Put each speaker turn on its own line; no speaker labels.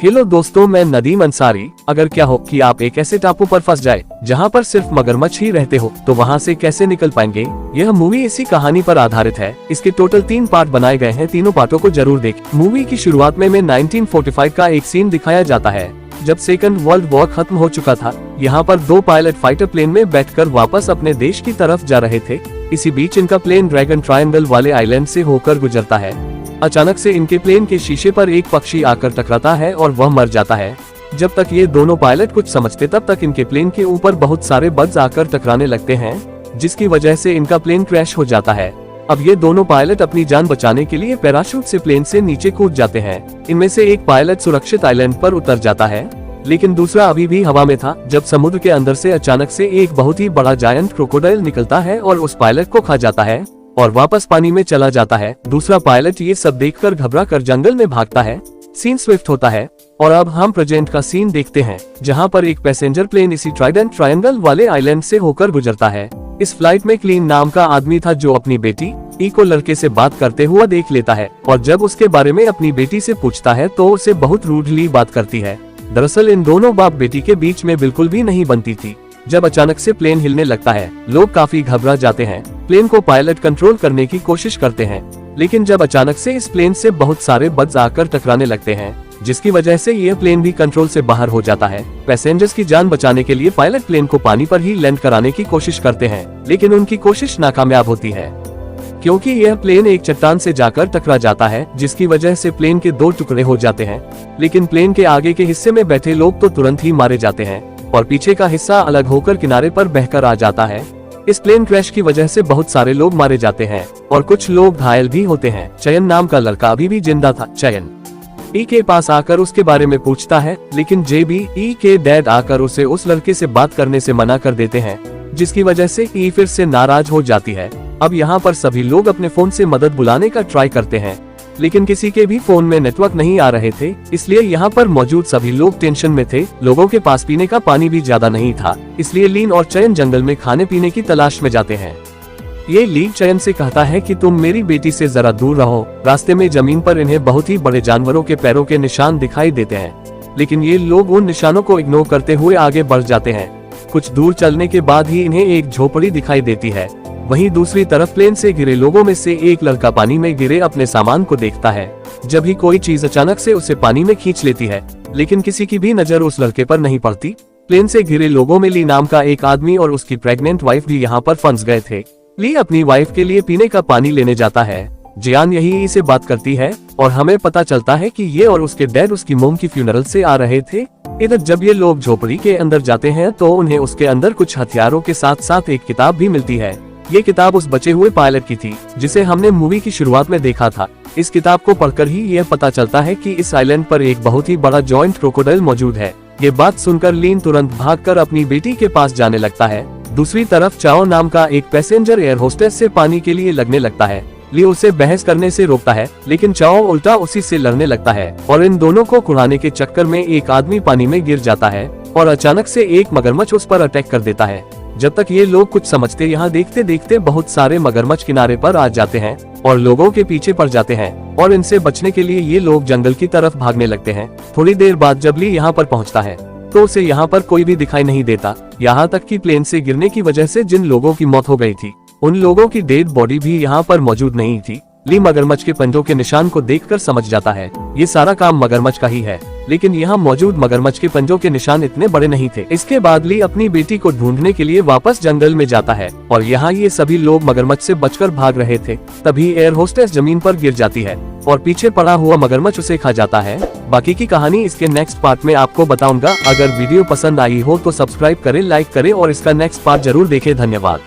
Hello दोस्तों, मैं नदीम अंसारी। अगर क्या हो कि आप एक ऐसे टापू पर फंस जाए जहां पर सिर्फ मगरमच्छ ही रहते हो, तो वहां से कैसे निकल पाएंगे। यह मूवी इसी कहानी पर आधारित है। इसके टोटल 3 पार्ट बनाए गए हैं, तीनों पार्टों को जरूर देखें। मूवी की शुरुआत में 1945 का एक सीन दिखाया जाता है जब सेकंड वर्ल्ड वॉर खत्म हो चुका था। यहाँ पर 2 पायलट फाइटर प्लेन में बैठकर वापस अपने देश की तरफ जा रहे थे। इसी बीच इनका प्लेन ड्रैगन ट्रायंगल वाले आइलैंड से होकर गुजरता है। अचानक से इनके प्लेन के शीशे पर एक पक्षी आकर टकराता है और वह मर जाता है। जब तक ये दोनों पायलट कुछ समझते तब तक इनके प्लेन के ऊपर बहुत सारे बग्स आकर टकराने लगते हैं, जिसकी वजह से इनका प्लेन क्रैश हो जाता है। अब ये दोनों पायलट अपनी जान बचाने के लिए पैराशूट से प्लेन से नीचे कूद जाते हैं। इनमें से एक पायलट सुरक्षित आइलैंड पर उतर जाता है, लेकिन दूसरा अभी भी हवा में था जब समुद्र के अंदर से अचानक से एक बहुत ही बड़ा जायंट क्रोकोडाइल निकलता है और उस पायलट को खा जाता है और वापस पानी में चला जाता है। दूसरा पायलट ये सब देखकर घबरा कर जंगल में भागता है। सीन स्विफ्ट होता है और अब हम प्रेजेंट का सीन देखते हैं, जहां पर एक पैसेंजर प्लेन इसी ट्राइडेंट ट्रायंगल वाले आइलैंड से होकर गुजरता है। इस फ्लाइट में क्लीन नाम का आदमी था जो अपनी बेटी ई को लड़के से बात करते हुआ देख लेता है और जब उसके बारे में अपनी बेटी से पूछता है तो उसे बहुत रूडली बात करती है। दरअसल इन दोनों बाप बेटी के बीच में बिल्कुल भी नहीं बनती थी। जब अचानक से प्लेन हिलने लगता है, लोग काफी घबरा जाते हैं। प्लेन को पायलट कंट्रोल करने की कोशिश करते हैं, लेकिन जब अचानक से इस प्लेन से बहुत सारे बग्स आकर टकराने लगते हैं, जिसकी वजह से यह प्लेन भी कंट्रोल से बाहर हो जाता है। पैसेंजर्स की जान बचाने के लिए पायलट प्लेन को पानी पर ही लैंड कराने की कोशिश करते हैं, लेकिन उनकी कोशिश नाकामयाब होती है क्योंकि यह प्लेन एक चट्टान से जाकर टकरा जाता है, जिसकी वजह से प्लेन के 2 टुकड़े हो जाते हैं। लेकिन प्लेन के आगे के हिस्से में बैठे लोग तो तुरंत ही मारे जाते हैं और पीछे का हिस्सा अलग होकर किनारे पर बहकर आ जाता है। इस प्लेन क्रैश की वजह से बहुत सारे लोग मारे जाते हैं और कुछ लोग घायल भी होते हैं। चयन नाम का लड़का अभी भी जिंदा था। चयन ई के पास आकर उसके बारे में पूछता है, लेकिन जेबी ई के डैड आकर उसे उस लड़के से बात करने से मना कर देते हैं, जिसकी वजह से ई फिर से नाराज हो जाती है। अब यहाँ पर सभी लोग अपने फोन से मदद बुलाने का ट्राई करते हैं, लेकिन किसी के भी फोन में नेटवर्क नहीं आ रहे थे, इसलिए यहाँ पर मौजूद सभी लोग टेंशन में थे। लोगों के पास पीने का पानी भी ज्यादा नहीं था, इसलिए लीन और चयन जंगल में खाने पीने की तलाश में जाते हैं। ये लीन चयन से कहता है कि तुम मेरी बेटी से जरा दूर रहो। रास्ते में जमीन पर इन्हें बहुत ही बड़े जानवरों के पैरों के निशान दिखाई देते हैं, लेकिन ये लोग उन निशानों को इग्नोर करते हुए आगे बढ़ जाते हैं। कुछ दूर चलने के बाद ही इन्हें एक झोपड़ी दिखाई देती है। वहीं दूसरी तरफ प्लेन से गिरे लोगों में से एक लड़का पानी में गिरे अपने सामान को देखता है। जब ही कोई चीज अचानक से उसे पानी में खींच लेती है, लेकिन किसी की भी नजर उस लड़के पर नहीं पड़ती। प्लेन से गिरे लोगों में ली नाम का एक आदमी और उसकी प्रेग्नेंट वाइफ भी यहाँ पर फंस गए थे। ली अपनी वाइफ के लिए पीने का पानी लेने जाता है। जियान यही से बात करती है और हमें पता चलता है कि ये और उसके डैड उसकी मोम की फ्यूनरल से आ रहे थे। इधर जब ये लोग झोपड़ी के अंदर जाते हैं तो उन्हें उसके अंदर कुछ हथियारों के साथ साथ एक किताब भी मिलती है। ये किताब उस बचे हुए पायलट की थी जिसे हमने मूवी की शुरुआत में देखा था। इस किताब को पढ़कर ही यह पता चलता है कि इस आइलैंड पर एक बहुत ही बड़ा जॉइंट क्रोकोडाइल मौजूद है। ये बात सुनकर लीन तुरंत भागकर अपनी बेटी के पास जाने लगता है। दूसरी तरफ चाओ नाम का एक पैसेंजर एयर होस्टेस से पानी के लिए लगने लगता है। ली उसे बहस करने से रोकता है, लेकिन चाओ उल्टा उसी से लड़ने लगता है और इन दोनों को कुड़ाने के चक्कर में एक आदमी पानी में गिर जाता है और अचानक से एक मगरमच्छ उस पर अटैक कर देता है। जब तक ये लोग कुछ समझते, यहाँ देखते देखते बहुत सारे मगरमच्छ किनारे पर आ जाते हैं और लोगों के पीछे पड़ जाते हैं और इनसे बचने के लिए ये लोग जंगल की तरफ भागने लगते हैं। थोड़ी देर बाद जब ली यहाँ पर पहुँचता है तो उसे यहाँ पर कोई भी दिखाई नहीं देता। यहाँ तक कि प्लेन से गिरने की वजह से जिन लोगों की मौत हो गई थी, उन लोगों की डेड बॉडी भी यहाँ पर मौजूद नहीं थी। ली मगरमच्छ के पंजों के निशान को देखकर समझ जाता है ये सारा काम मगरमच्छ का ही है, लेकिन यहाँ मौजूद मगरमच्छ के पंजों के निशान इतने बड़े नहीं थे। इसके बाद ली अपनी बेटी को ढूंढने के लिए वापस जंगल में जाता है और यहाँ ये सभी लोग मगरमच्छ से बचकर भाग रहे थे। तभी एयर होस्टेस जमीन पर गिर जाती है और पीछे पड़ा हुआ मगरमच्छ उसे खा जाता है। बाकी की कहानी इसके नेक्स्ट पार्ट में आपको बताऊंगा। अगर वीडियो पसंद आई हो तो सब्सक्राइब करें, लाइक करें और इसका नेक्स्ट पार्ट जरूर देखें। धन्यवाद।